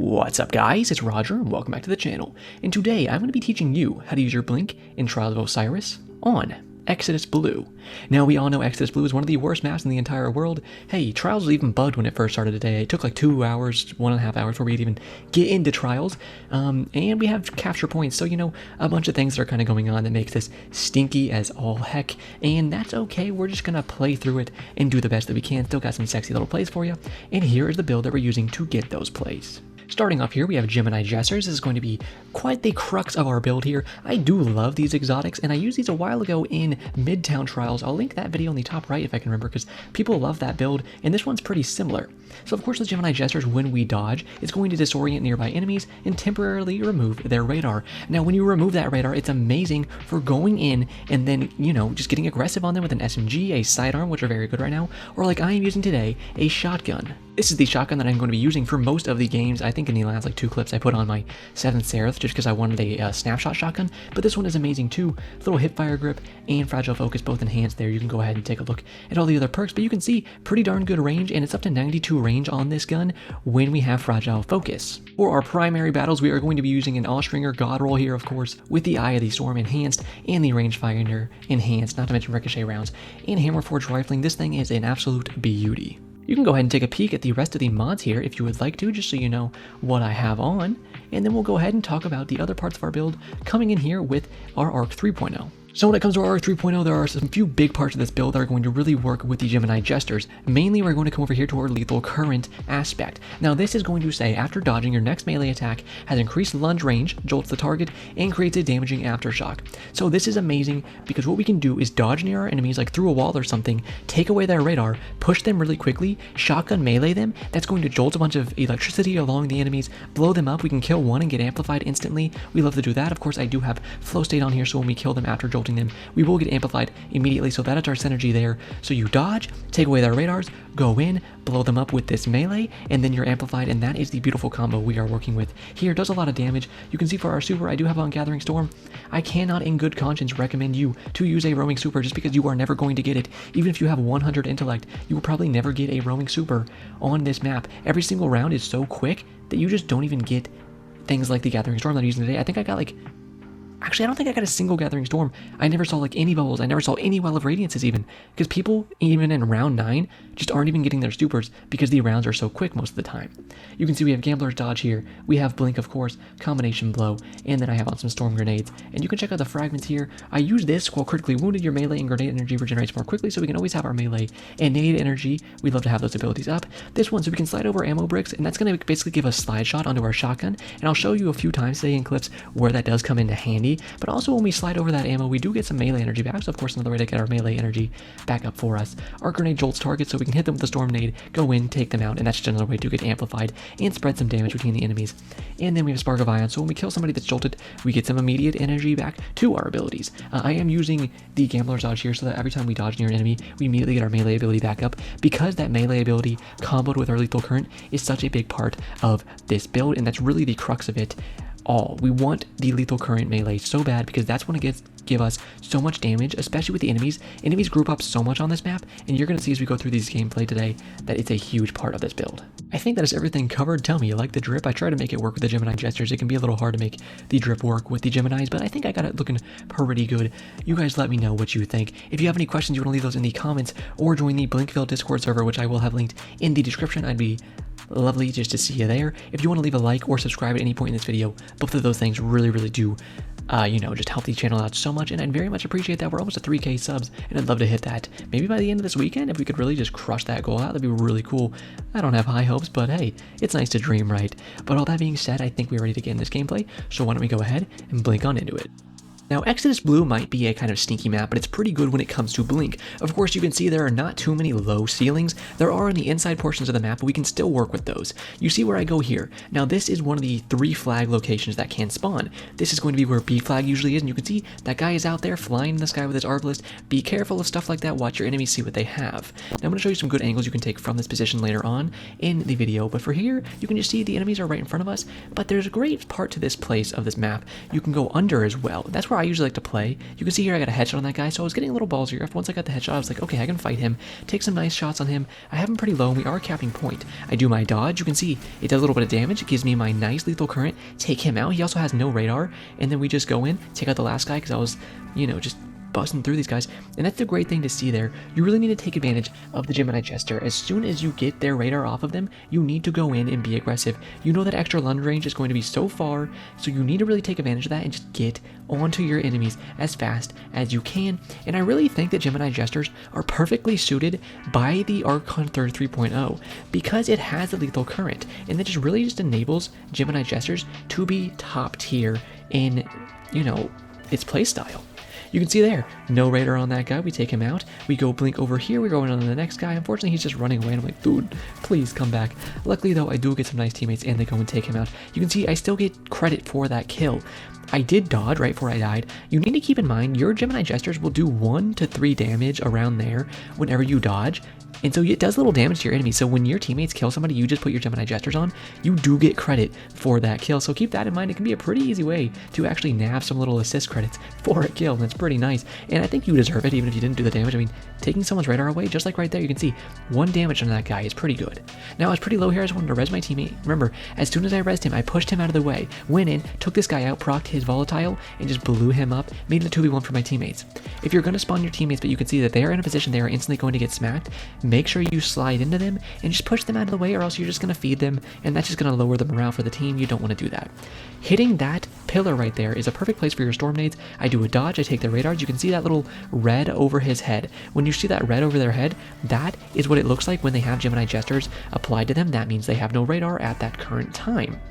What's up guys, it's Roger and welcome back to the channel. And today I'm going to be teaching you how to use your Blink in Trials of Osiris on Exodus Blue. Now we all know Exodus Blue is one of the worst maps in the entire world. Hey, Trials was even bugged when it first started today. It took like 2 hours, 1.5 hours before we'd even get into Trials. And we have capture points, so you know, a bunch of things that are kind of going on that makes this stinky as all heck. And that's okay, we're just gonna play through it and do the best that we can. Still got some sexy little plays for you. And here is the build that we're using to get those plays. Starting off here, we have Gemini Jesters. This is going to be quite the crux of our build here. I do love these exotics, and I used these a while ago in Midtown Trials. I'll link that video in the top right if I can remember, because people love that build, and this one's pretty similar. So of course with Gemini Jesters, when we dodge, it's going to disorient nearby enemies and temporarily remove their radar. Now when you remove that radar, it's amazing for going in and then, you know, just getting aggressive on them with an SMG, a sidearm, which are very good right now, or like I am using today, a shotgun. This is the shotgun that I'm going to be using for most of the games. I think in the last like 2 clips I put on my 7th Seraph just because I wanted a snapshot shotgun, but this one is amazing too. Little hip fire grip and fragile focus both enhanced there. You can go ahead and take a look at all the other perks, but you can see pretty darn good range, and it's up to 92 range on this gun when we have fragile focus. For our primary battles, we are going to be using an Austringer God roll here, of course, with the Eye of the Storm enhanced and the rangefinder enhanced, not to mention ricochet rounds, and Hammerforged rifling. This thing is an absolute beauty. You can go ahead and take a peek at the rest of the mods here if you would like to, just so you know what I have on, and then we'll go ahead and talk about the other parts of our build coming in here with our ARC 3.0. So when it comes to our ARC 3.0, there are some few big parts of this build that are going to really work with the Gemini Jesters. Mainly, we're going to come over here to our lethal current aspect. Now this is going to say, after dodging, your next melee attack has increased lunge range, jolts the target, and creates a damaging aftershock. So this is amazing because what we can do is dodge near our enemies, like through a wall or something, take away their radar, push them really quickly, shotgun melee them. That's going to jolt a bunch of electricity along the enemies, blow them up. We can kill one and get amplified instantly. We love to do that. Of course, I do have flow state on here, so when we kill them after jolting them, we will get amplified immediately, so that is our synergy there. So you dodge, take away their radars, go in, blow them up with this melee, and then you're amplified, and that is the beautiful combo we are working with here. Does a lot of damage. You can see for our super, I do have on Gathering Storm. I cannot in good conscience recommend you to use a roaming super just because you are never going to get it. Even if you have 100 intellect, you will probably never get a roaming super on this map. Every single round is so quick that you just don't even get things like the Gathering Storm that I'm using today. I think I got like... Actually, I don't think I got a single Gathering Storm. I never saw like any bubbles. I never saw any Well of Radiances even. Because people, even in round 9, just aren't even getting their supers because the rounds are so quick most of the time. You can see we have Gambler's Dodge here. We have Blink, of course, Combination Blow, and then I have on some Storm Grenades. And you can check out the fragments here. I use this while critically wounded. Your melee and grenade energy regenerates more quickly, so we can always have our melee and nade energy. We love to have those abilities up. This one, so we can slide over ammo bricks, and that's going to basically give us slide shot onto our shotgun. And I'll show you a few times today in clips where that does come into handy. But also when we slide over that ammo, we do get some melee energy back, so of course another way to get our melee energy back up for us. Our grenade jolts targets, so we can hit them with the storm nade, go in, take them out, and that's just another way to get amplified and spread some damage between the enemies. And then we have Spark of Ion, so when we kill somebody that's jolted, we get some immediate energy back to our abilities. I am using the Gambler's Dodge here so that every time we dodge near an enemy, we immediately get our melee ability back up, because that melee ability comboed with our lethal current is such a big part of this build, and that's really the crux of it all. We want the lethal current melee so bad because that's when it give us so much damage, especially with the enemies. Enemies group up so much on this map, and you're going to see as we go through these gameplay today that it's a huge part of this build. I think that is everything covered. Tell me, you like the drip? I try to make it work with the Gemini Jesters. It can be a little hard to make the drip work with the Geminis, but I think I got it looking pretty good. You guys let me know what you think. If you have any questions, you want to leave those in the comments, or join the Blinkville Discord server, which I will have linked in the description. I'd be lovely just to see you there. If you want to leave a like or subscribe at any point in this video, both of those things really do you know, just help the channel out so much, and I'd very much appreciate that. We're almost at 3K subs, and I'd love to hit that maybe by the end of this weekend. If we could really just crush that goal out, that'd be really cool. I don't have high hopes, but hey, it's nice to dream, right? But all that being said, I think we're ready to get in this gameplay, so why don't we go ahead and blink on into it. Now, Exodus Blue might be a kind of sneaky map, but it's pretty good when it comes to Blink. Of course, you can see there are not too many low ceilings. There are in the inside portions of the map, but we can still work with those. You see where I go here. Now, this is one of the 3 flag locations that can spawn. This is going to be where B flag usually is, and you can see that guy is out there flying in the sky with his Arbalist. Be careful of stuff like that. Watch your enemies see what they have. Now, I'm going to show you some good angles you can take from this position later on in the video, but for here, you can just see the enemies are right in front of us, but there's a great part to this place of this map. You can go under as well. That's where I usually like to play. You can see here I got a headshot on that guy, so I was getting a little ballsier. Once I got the headshot, I was like, okay, I can fight him, take some nice shots on him. I have him pretty low, and we are capping point. I do my dodge. You can see it does a little bit of damage. It gives me my nice lethal current, take him out. He also has no radar, and then we just go in, take out the last guy because I was, just busting through these guys. And that's the great thing to see there. You really need to take advantage of the Gemini Jester. As soon as you get their radar off of them, you need to go in and be aggressive. You know that extra lunge range is going to be so far, so you need to really take advantage of that and just get onto your enemies as fast as you can. And I really think that Gemini Jesters are perfectly suited by the Arc Hunter 3.0 because it has a lethal current, and that just enables Gemini Jesters to be top tier in, its playstyle. You can see there, no radar on that guy. We take him out. We go blink over here. We go in on the next guy. Unfortunately, he's just running away. And I'm like, dude, please come back. Luckily, though, I do get some nice teammates, and they go and take him out. You can see I still get credit for that kill. I did dodge right before I died. You need to keep in mind, your Gemini Jesters will do 1 to 3 damage around there whenever you dodge. And so it does little damage to your enemy. So when your teammates kill somebody, you just put your Gemini Jesters on, you do get credit for that kill. So keep that in mind. It can be a pretty easy way to actually nab some little assist credits for a kill. And it's pretty nice. And I think you deserve it, even if you didn't do the damage. I mean, taking someone's radar away, just like right there, you can see 1 damage on that guy is pretty good. Now, I was pretty low here. I just wanted to res my teammate. Remember, as soon as I resed him, I pushed him out of the way, went in, took this guy out, procced his volatile, and just blew him up, made it a 2v1 for my teammates. If you're going to spawn your teammates, but you can see that they are in a position they are instantly going to get smacked, make sure you slide into them and just push them out of the way, or else you're just going to feed them, and that's just going to lower the morale for the team. You don't want to do that. Hitting that pillar right there is a perfect place for your storm nades. I do a dodge, I take their radars. You can see that little red over his head. When you see that red over their head, that is what it looks like when they have Gemini Jesters applied to them. That means they have no radar at that current time.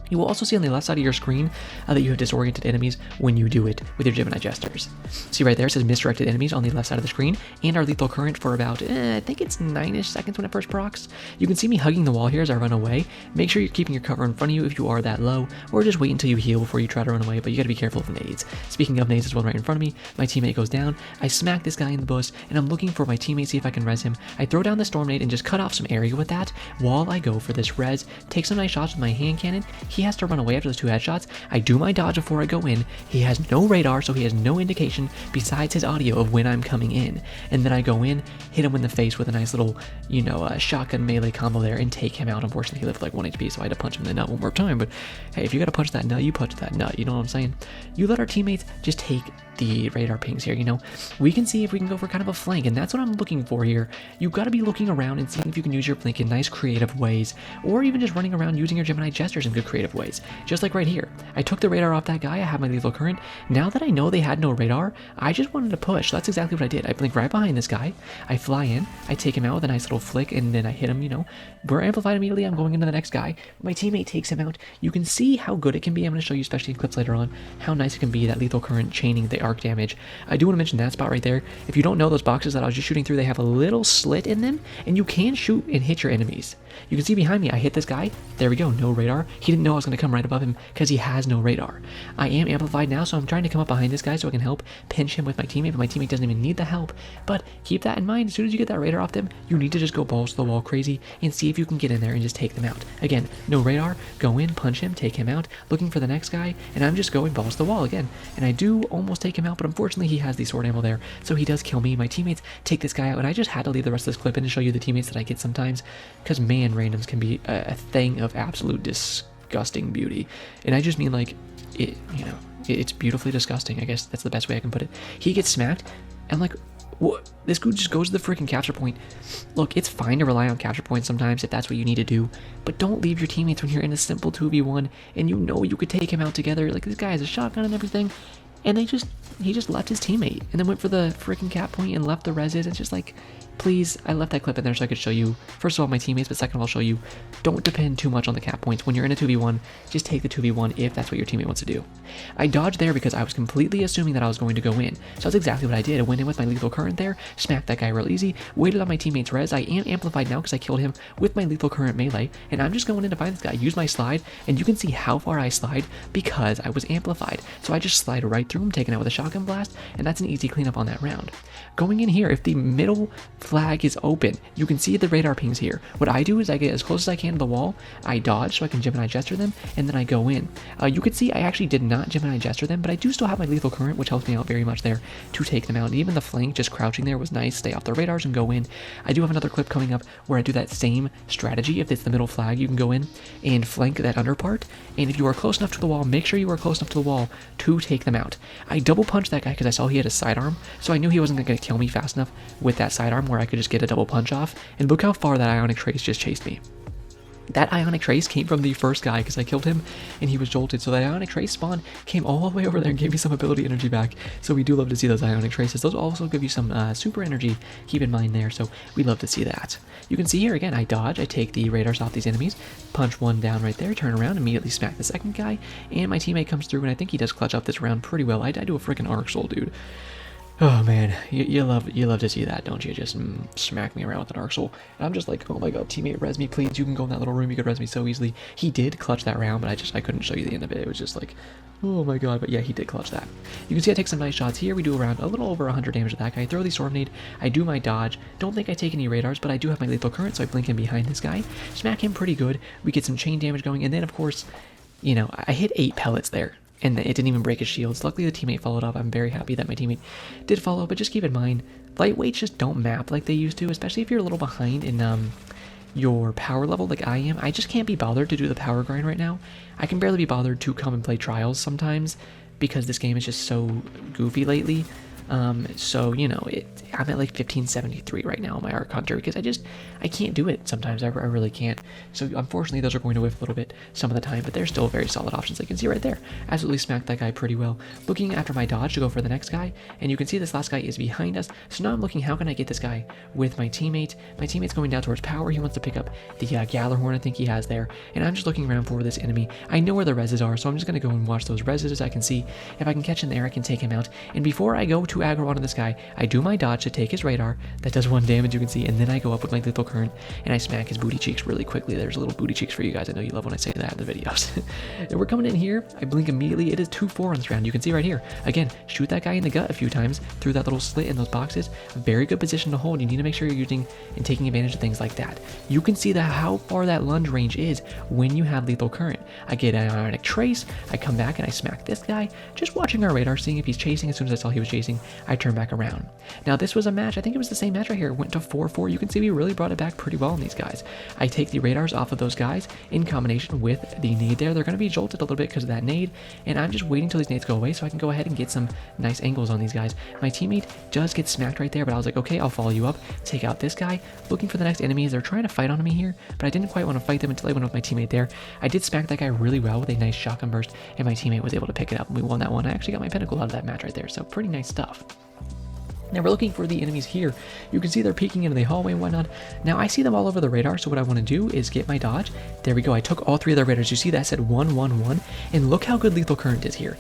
You will also see on the left side of your screen that you have disoriented enemies when you do it with your Gemini Jesters. See right there, it says misdirected enemies on the left side of the screen, and our lethal current for about, I think it's 9-ish seconds when it first procs. You can see me hugging the wall here as I run away. Make sure you're keeping your cover in front of you if you are that low, or just wait until you heal before you try to run away, but you gotta be careful of nades. Speaking of nades, there's one right in front of me. My teammate goes down. I smack this guy in the bush, and I'm looking for my teammate, see if I can res him. I throw down the storm nade and just cut off some area with that while I go for this res. Take some nice shots with my hand cannon. He has to run away after those 2 headshots. I do my dodge before I go in. He has no radar, so he has no indication besides his audio of when I'm coming in. And then I go in, hit him in the face with a nice little, shotgun melee combo there, and take him out. Unfortunately, he lived like 1 HP, so I had to punch him in the nut one more time. But hey, if you gotta punch that nut, you punch that nut. You know what I'm saying? You let our teammates just take the radar pings here. We can see if we can go for kind of a flank, and that's what I'm looking for here. You've got to be looking around and seeing if you can use your blink in nice creative ways, or even just running around using your Gemini Jesters in good creative ways. Just like right here, I took the radar off that guy. I have my lethal current. Now that I know they had no radar, I just wanted to push. That's exactly what I did. I blink right behind this guy. I fly in. I take him out with a nice little flick, and then I hit him. We're amplified immediately. I'm going into the next guy. My teammate takes him out. You can see how good it can be. I'm going to show you, especially in clips later on, how nice it can be, that lethal current chaining the arc damage. I do want to mention that spot right there. If you don't know, those boxes that I was just shooting through, they have a little slit in them, and you can shoot and hit your enemies. You can see behind me, I hit this guy. There we go, no radar. He didn't know I was going to come right above him because he has no radar. I am amplified now, so I'm trying to come up behind this guy so I can help pinch him with my teammate, but my teammate doesn't even need the help. But keep that in mind, as soon as you get that radar off them, you need to just go balls to the wall crazy and see if you can get in there and just take them out. Again, no radar, go in, punch him, take him out, looking for the next guy, and I'm just going balls to the wall again. And I do almost take him out, but unfortunately he has the sword ammo there, so he does kill me. My teammates take this guy out, and I just had to leave the rest of this clip in to show you the teammates that I get sometimes, because man, randoms can be a thing of absolute disgusting beauty. And I just mean like, it's beautifully disgusting. I guess that's the best way I can put it. He gets smacked, and like, what? This dude just goes to the freaking capture point. Look, it's fine to rely on capture points sometimes if that's what you need to do, but don't leave your teammates when you're in a simple 2v1 and you know you could take him out together. Like, this guy has a shotgun and everything, and he just left his teammate and then went for the freaking cap point and left the reses. It's just like, please, I left that clip in there so I could show you, first of all, my teammates, but second of all, show you, don't depend too much on the cap points. When you're in a 2v1, just take the 2v1 if that's what your teammate wants to do. I dodged there because I was completely assuming that I was going to go in. So that's exactly what I did. I went in with my lethal current there, smacked that guy real easy, waited on my teammate's res. I am amplified now because I killed him with my lethal current melee, and I'm just going in to find this guy. Use my slide, and you can see how far I slide because I was amplified. So I just slide right through him, taking out with a shotgun blast, and that's an easy cleanup on that round. Going in here, if the middle flag is open. You can see the radar pings here. What I do is I get as close as I can to the wall, I dodge so I can Gemini Gesture them, and then I go in. You can see I actually did not Gemini Gesture them, but I do still have my Lethal Current, which helps me out very much there to take them out. And even the flank, just crouching there, was nice. Stay off the radars and go in. I do have another clip coming up where I do that same strategy. If it's the middle flag, you can go in and flank that under part, and if you are close enough to the wall, make sure you are close enough to the wall to take them out. I double punched that guy because I saw he had a sidearm, so I knew he wasn't going to kill me fast enough with that sidearm where I could just get a double punch off, and look how far that Ionic Trace just chased me. That Ionic Trace came from the first guy because I killed him and he was jolted. So that Ionic Trace spawn came all the way over there and gave me some ability energy back. So we do love to see those Ionic Traces. Those also give you some super energy, keep in mind there. So we love to see that. You can see here again, I dodge, I take the radars off these enemies, punch one down right there, turn around, immediately smack the second guy. And my teammate comes through and I think he does clutch up this round pretty well. I do a freaking Arc Soul, dude. Oh man, you love to see that, don't you? Just smack me around with an Arc Soul. And I'm just like, oh my god, teammate, res me, please. You can go in that little room, you could res me so easily. He did clutch that round, but I couldn't show you the end of it. It was just like, oh my god, but yeah, he did clutch that. You can see I take some nice shots here. We do around a little over 100 damage to that guy. I throw the Storm Nade, I do my dodge. Don't think I take any radars, but I do have my Lethal Current, so I blink in behind this guy. Smack him pretty good. We get some chain damage going, and then of course, you know, I hit 8 pellets there. And it didn't even break his shields. Luckily, the teammate followed up. I'm very happy that my teammate did follow, but just keep in mind, lightweights just don't map like they used to, especially if you're a little behind in your power level like I am. I just can't be bothered to do the power grind right now. I can barely be bothered to come and play Trials sometimes because this game is just so goofy lately. So, you know, I'm at like 1573 right now on my Arc Hunter because I can't do it sometimes. I really can't. So unfortunately, those are going to whiff a little bit some of the time, but they're still very solid options. I can see right there. Absolutely smacked that guy pretty well. Looking after my dodge to go for the next guy, and you can see this last guy is behind us. So now I'm looking, how can I get this guy with my teammate? My teammate's going down towards power. He wants to pick up the Gjallarhorn I think he has there, and I'm just looking around for this enemy. I know where the reses are, so I'm just going to go and watch those reses. I can see if I can catch him there, I can take him out. And before I go to aggro onto this guy, I do my dodge to take his radar. That does 1 damage, you can see, and then I go up with my Lethal Current and I smack his booty cheeks really quickly. There's a little booty cheeks for you guys. I know you love when I say that in the videos. And we're coming in here. I blink immediately. It is 2-4 on this round. You can see right here. Again, shoot that guy in the gut a few times through that little slit in those boxes. A very good position to hold. You need to make sure you're using and taking advantage of things like that. You can see how far that lunge range is when you have Lethal Current. I get an Ionic Trace. I come back and I smack this guy. Just watching our radar, seeing if he's chasing. As soon as I saw he was chasing, I turn back around. Now this was a match, I think it was the same match right here. It went to 4-4. You can see we really brought it back pretty well on these guys. I take the radars off of those guys in combination with the nade there. They're going to be jolted a little bit because of that nade, and I'm just waiting till these nades go away so I can go ahead and get some nice angles on these guys. My teammate does get smacked right there, but I was like, okay, I'll follow you up, take out this guy, looking for the next enemies. They're trying to fight on me here, but I didn't quite want to fight them until I went with my teammate there. I did smack that guy really well with a nice shotgun burst, and my teammate was able to pick it up, and we won that one. I actually got my pinnacle out of that match right there, so pretty nice stuff. Now we're looking for the enemies here. You can see they're peeking into the hallway and whatnot. Now I see them all over the radar, so what I want to do is get my dodge. There we go. I took all 3 of their radars. You see that said 1-1-1, and look how good Lethal Current is here.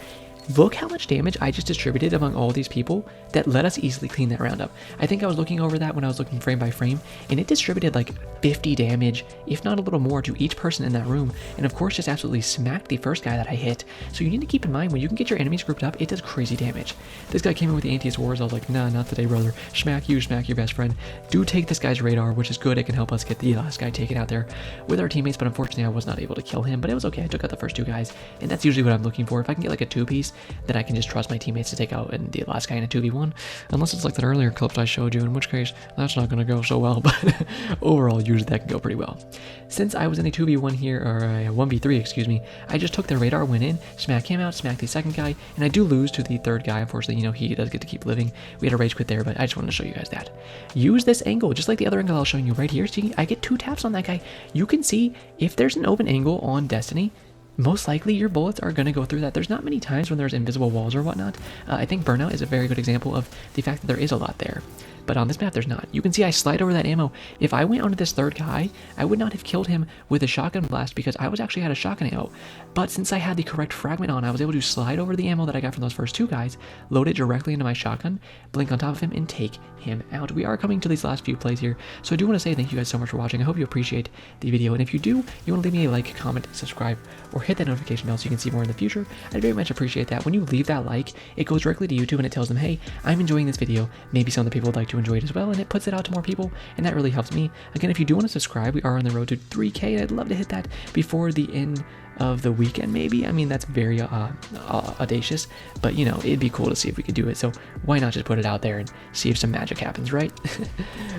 Look how much damage I just distributed among all these people that let us easily clean that round up. I think I was looking over that when I was looking frame by frame, and it distributed like 50 damage, if not a little more, to each person in that room, and of course just absolutely smacked the first guy that I hit. So you need to keep in mind, when you can get your enemies grouped up, it does crazy damage. This guy came in with the Antius Wars. I was like, nah, not today, brother. Smack your best friend. Do take this guy's radar, which is good. It can help us get the last guy taken out there with our teammates, but unfortunately I was not able to kill him, but it was okay. I took out the first 2 guys, and that's usually what I'm looking for. If I can get like a 2-piece, then I can just trust my teammates to take out the last guy in a 2v1, unless it's like that earlier clip I showed you, in which case that's not going to go so well, but overall usually that can go pretty well. Since I was in a 2v1 here, or a 1v3 excuse me, I just took their radar, went in, smack him out, smack the second guy, and I do lose to the third guy. Unfortunately, you know, he does get to keep living. We had a rage quit there, but I just wanted to show you guys that. Use this angle just like the other angle I was showing you right here. See, I get 2 taps on that guy. You can see if there's an open angle on Destiny, most likely your bullets are going to go through that. There's not many times when there's invisible walls or whatnot. I think Burnout is a very good example of the fact that there is a lot there. But on this map, there's not. You can see I slide over that ammo. If I went onto this third guy, I would not have killed him with a shotgun blast because I was actually had a shotgun ammo. But since I had the correct fragment on, I was able to slide over the ammo that I got from those first 2 guys, load it directly into my shotgun, blink on top of him, and take him out. We are coming to these last few plays here, so I do want to say thank you guys so much for watching. I hope you appreciate the video, and if you do, you want to leave me a like, comment, subscribe, or hit that notification bell so you can see more in the future. I'd very much appreciate that. When you leave that like, it goes directly to YouTube and it tells them, hey, I'm enjoying this video. Maybe some of the people would like to enjoy it as well, and it puts it out to more people, and that really helps me. Again, if you do want to subscribe, we are on the road to 3K, and I'd love to hit that before the end of the weekend, maybe. I mean, that's very audacious, but you know, it'd be cool to see if we could do it. So why not just put it out there and see if some magic happens, right?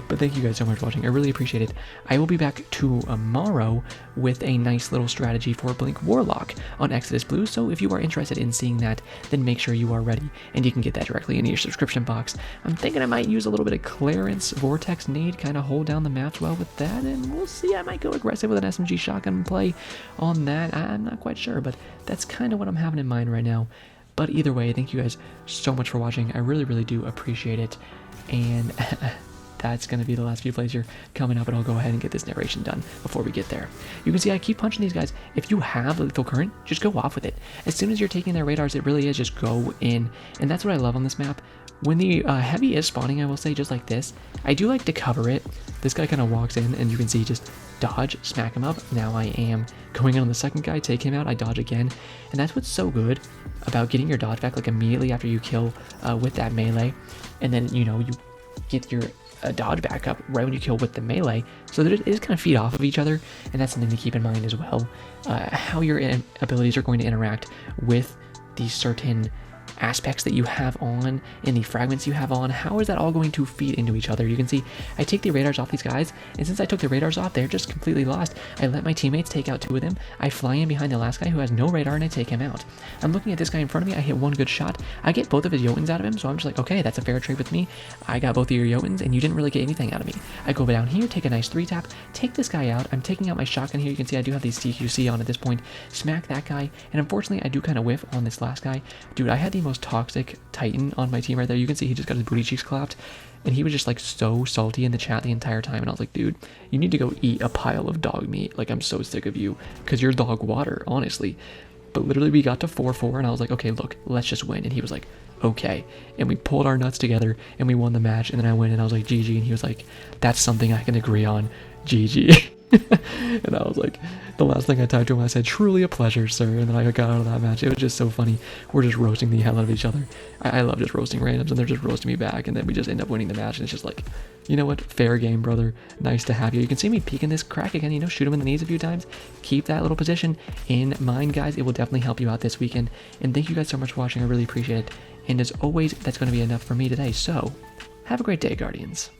But thank you guys so much for watching. I really appreciate it. I will be back tomorrow with a nice little strategy for Blink Warlock on Exodus Blue. So if you are interested in seeing that, then make sure you are ready, and you can get that directly in your subscription box. I'm thinking I might use a little bit of Clarence Vortex Nade, kind of hold down the maps well with that, and we'll see. I might go aggressive with an SMG shotgun play on that. I'm not quite sure, but that's kind of what I'm having in mind right now. But either way, thank you guys so much for watching. I really, really do appreciate it. And that's going to be the last few plays here coming up, and I'll go ahead and get this narration done before we get there. You can see I keep punching these guys. If you have lethal current, just go off with it. As soon as you're taking their radars, it really is just go in. And that's what I love on this map. When the heavy is spawning, I will say, just like this, I do like to cover it. This guy kind of walks in, and you can see just dodge, smack him up. Now I am going in on the second guy, take him out, I dodge again. And that's what's so good about getting your dodge back, like immediately after you kill with that melee. And then, you know, you get your dodge back up right when you kill with the melee. So it is kind of feed off of each other, and that's something to keep in mind as well. How your abilities are going to interact with these certain aspects that you have on and the fragments you have on, how is that all going to feed into each other? You can see I take the radars off these guys, and since I took the radars off, they're just completely lost. I let my teammates take out 2 of them. I fly in behind the last guy who has no radar, and I take him out. I'm looking at this guy in front of me. I hit 1 good shot. I get both of his Jotuns out of him, so I'm just like, okay, that's a fair trade with me. I got both of your Jotuns, and you didn't really get anything out of me. I go down here, take a nice 3-tap, take this guy out. I'm taking out my shotgun here. You can see I do have these CQC on at this point. Smack that guy, and unfortunately, I do kind of whiff on this last guy. Dude, I had the most toxic Titan on my team right there. You can see he just got his booty cheeks clapped, and he was just like so salty in the chat the entire time, and I was like, dude, you need to go eat a pile of dog meat. Like, I'm so sick of you, because you're dog water, honestly. But literally we got to 4-4, and I was like, okay, look, let's just win. And he was like, okay. And we pulled our nuts together, and we won the match, and then I went, and I was like, GG, and he was like, that's something I can agree on, GG. And I was like, the last thing I typed to him, I said, truly a pleasure, sir. And then I got out of that match. It was just so funny. We're just roasting the hell out of each other. I love just roasting randoms, and they're just roasting me back, and then we just end up winning the match. And it's just like, you know what, fair game, brother. Nice to have you. You can see me peeking this crack again, you know, shoot him in the knees a few times. Keep that little position in mind, guys. It will definitely help you out this weekend. And thank you guys so much for watching. I really appreciate it. And as always, that's going to be enough for me today. So have a great day, Guardians.